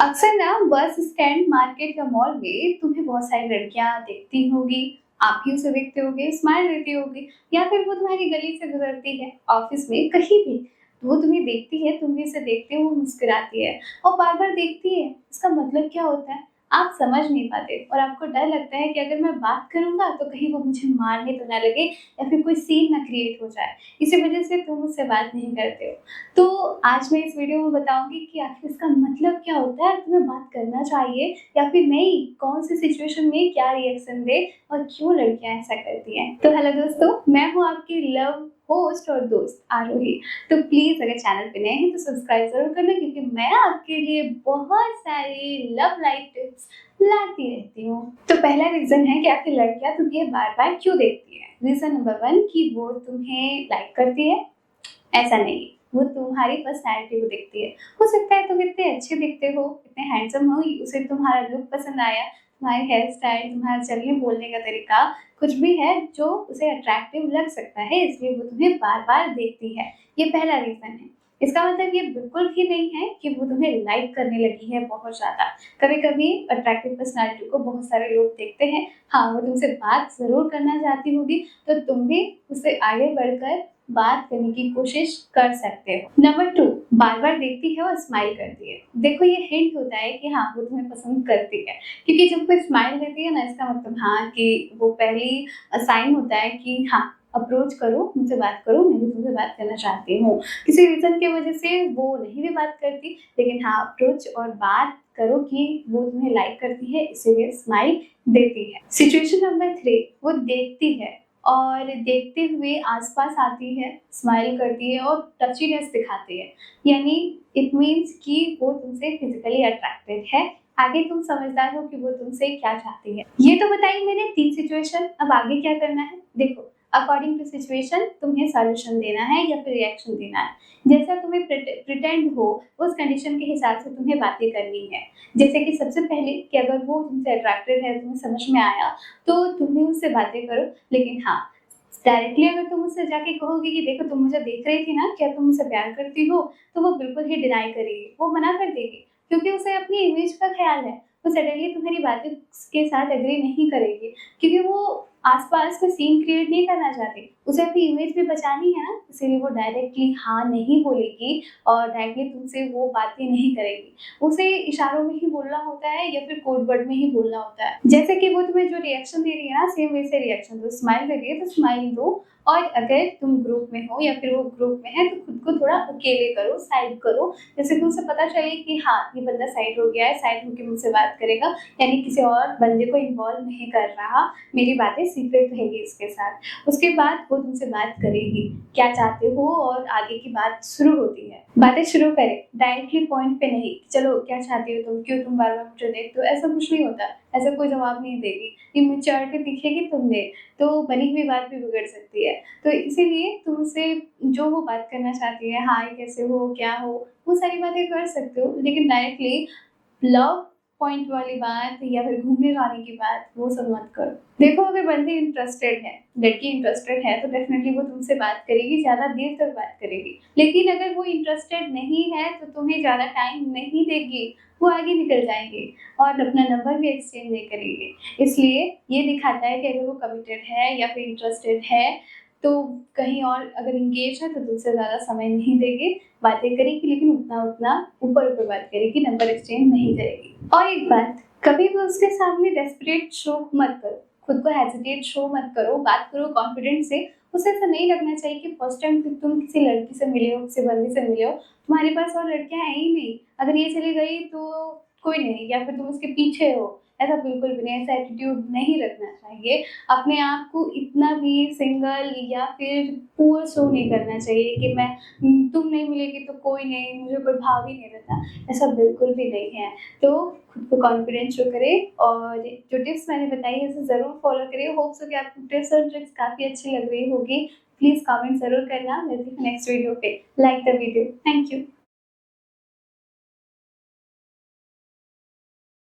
अक्सर ना bus stand, market या मॉल में तुम्हें बहुत सारी लड़कियां दिखती होगी। आप भी उसे देखते होगे, स्माइल देती होगी, या फिर वो तुम्हारी गली से गुजरती है, ऑफिस में, कहीं भी। तो वो तुम्हें देखती है, तुम भी उसे देखते हो, वो मुस्कुराती है और बार बार देखती है। इसका मतलब क्या होता है? आप समझ नहीं पाते और आपको डर लगता है कि अगर मैं बात करूंगा तो कहीं वो मुझे मारने तो ना लगे या फिर कोई सीन ना क्रिएट हो जाए। इसी वजह से तुम उससे बात नहीं करते हो। तो आज मैं इस वीडियो में बताऊँगी कि आखिर इसका मतलब क्या होता है, तुम्हें बात करना चाहिए या फिर नहीं, कौन-सी सिचुएशन में क्या रिएक्शन दें और क्यों लड़कियाँ ऐसा करती हैं। तो हेलो दोस्तों, मैं हूँ आपकी लव होस्ट और दोस्त आरोही। तो प्लीज़ अगर चैनल पे नए हैं तो सब्सक्राइब ज़रूर करना, क्योंकि मैं आपके लिए बहुत सारी लव लाइफ टिप्स लाती रहती हूँ। तो पहला रीज़न है कि आखिर लड़कियाँ तुम्हें बार-बार क्यों देखती हैं। रीज़न नंबर 1 कि वो तुम्हें लाइक करती है। ऐसा नहीं, वो तुम्हारी पर्सनैलिटी को देखती है। हो सकता है तुम इतने अच्छे दिखते हो, इतने हैंडसम हो, उसे तुम्हारा लुक पसंद आया, तुम्हारी हेयर स्टाइल, तुम्हारा चलने बोलने का तरीका, कुछ भी है जो उसे अट्रैक्टिव लग सकता है, इसलिए वो तुम्हें बार-बार देखती है। ये पहला रीज़न है। इसका मतलब ये बिल्कुल भी नहीं है कि वो तुम्हें लाइक करने लगी है बहुत ज़्यादा। कभी-कभी अट्रैक्टिव पर्सनैलिटी को बहुत सारे लोग देखते हैं। हाँ, वो तुमसे बात ज़रूर करना चाहती होगी, तो तुम भी उससे आगे बढ़कर बात करने की कोशिश कर सकते हो। नंबर 2, बार-बार देखती है और स्माइल करती है। देखो, ये हिंट होता है कि हाँ, वो तुम्हें पसंद करती है, क्योंकि जब कोई स्माइल देती है ना, इसका मतलब हाँ कि वो पहली साइन होता है कि हाँ, अप्रोच करो, मुझसे बात करो, मैं भी तुमसे बात करना चाहती हूँ। किसी रीज़न की वजह से वो नहीं भी बात करती, लेकिन हाँ, अप्रोच और बात करो कि वो तुम्हें लाइक करती है, इसीलिए स्माइल देती है। सिचुएशन नंबर 3, वो देखती है और देखते हुए आस-पास आती है, स्माइल करती है और टचीनेस दिखाती है। यानी इट मीन्स कि वो तुमसे फिज़िकली अट्रैक्टेड है। आगे तुम समझदार हो कि वो तुमसे क्या चाहती है। ये तो बताई मैंने 3 सिचुएशन, अब आगे क्या करना है? देखो, अकॉर्डिंग टू सिचुएशन तुम्हें सॉल्यूशन देना है या फिर रिएक्शन देना है। जैसा तुम्हें प्रिटेंड हो, उस कंडीशन के हिसाब से तुम्हें बातें करनी है। जैसे कि सबसे पहले कि अगर वो तुमसे अट्रैक्टेड है, तुम्हें समझ में आया, तो तुम भी उससे बातें करो। लेकिन हाँ, डायरेक्टली अगर तुम उससे जाके कहोगे कि देखो, तुम मुझे देख रही थी ना, क्या तुम मुझसे प्यार करती हो? तो वो बिल्कुल ही डिनाई करेगी, वो मना कर देगी, क्योंकि उसे अपनी इमेज का ख़्याल है। वो सडनली तुम्हारी बातें के साथ एग्री नहीं करेगी, क्योंकि वो आस-पास कोई सीन क्रिएट नहीं करना चाहती। उसे अपनी इमेज भी बचानी है ना, इसीलिए वो डायरेक्टली हाँ नहीं बोलेगी और डायरेक्टली तुमसे वो बातें नहीं करेगी। उसे इशारों में ही बोलना होता है या फिर कोड वर्ड में ही बोलना होता है। जैसे कि वो तुम्हें जो रिएक्शन दे रही है ना, सेम वैसे रिएक्शन दो। स्माइल दे रही है तो स्माइल दो, और अगर तुम ग्रुप में हो या फिर वो ग्रुप में है तो खुद को थोड़ा अकेले करो, साइड करो। जैसे कि उसे पता चले कि हाँ, ये बंदा साइड हो गया है, साइड होके मुझसे बात करेगा, यानी किसी और बंदे को इन्वॉल्व नहीं कर रहा, मेरी बातें सीक्रेट रहेगी इसके साथ। उसके बाद वो तुमसे बात करेगी, क्या चाहते हो, और आगे की बात शुरू होती है। बातें शुरू करें, डायरेक्टली पॉइंट पे नहीं, चलो क्या चाहती हो तुम? क्यों तुम बार-बार मुझे देखते हो? ऐसा कुछ नहीं होता, ऐसा कोई जवाब नहीं देगी। इमैच्योरिटी दिखेगी तुम में, तो बनी हुई बात भी बिगड़ सकती है। तो इसीलिए तुम उससे जो वो बात करना चाहती है, हाय कैसे हो, क्या हो, वो सारी बातें कर सकते हो, लेकिन डायरेक्टली लव पॉइंट वाली बात या फिर घूमने जाने की बात, वो सब मत करो। देखो, अगर बंदी इंटरेस्टेड है, लड़की इंटरेस्टेड है, तो डेफिनेटली वो तुमसे बात करेगी, ज़्यादा देर तक बात करेगी। लेकिन अगर वो इंटरेस्टेड नहीं है तो तुम्हें ज़्यादा टाइम नहीं देगी, वो आगे निकल जाएँगी और अपना नंबर भी एक्सचेंज नहीं करेगी। इसलिए ये दिखाता है कि अगर वो कमिटेड है या फिर इंटरेस्टेड है, तो कहीं और अगर एंगेज है तो तुमसे ज़्यादा समय नहीं देगी, बातें करेगी, लेकिन उतना-उतना ऊपर-ऊपर बात करेगी, नंबर एक्सचेंज नहीं करेगी। और एक बात, कभी भी उसके सामने डेस्परेट शो मत करो, खुद को हेजिटेट शो मत करो, बात करो कॉन्फिडेंस से। उसे ऐसा नहीं लगना चाहिए कि फर्स्ट टाइम कि तुम किसी लड़की से मिले हो, किसी बंदे से मिले हो, तुम्हारे पास और लड़कियाँ हैं ही नहीं, अगर ये चली गई तो कोई नहीं, या फिर तुम उसके पीछे हो। ऐसा बिल्कुल भी नहीं, ऐसा एटीट्यूड नहीं रखना चाहिए। अपने आप को इतना भी सिंगल या फिर पुअर शो नहीं करना चाहिए कि मैं तुम नहीं मिलेगी तो कोई नहीं, मुझे कोई भाव ही नहीं रहता, ऐसा बिल्कुल भी नहीं है। तो खुद को कॉन्फिडेंस शो करें और जो टिप्स मैंने बताई है उसे ज़रूर फॉलो करिए। होप सो कि आपको टिप्स और ट्रिक्स काफ़ी अच्छी लग रही होगी। प्लीज़ कमेंट ज़रूर करना। मिलती हूँ नेक्स्ट वीडियो पे। Like the video. Thank you.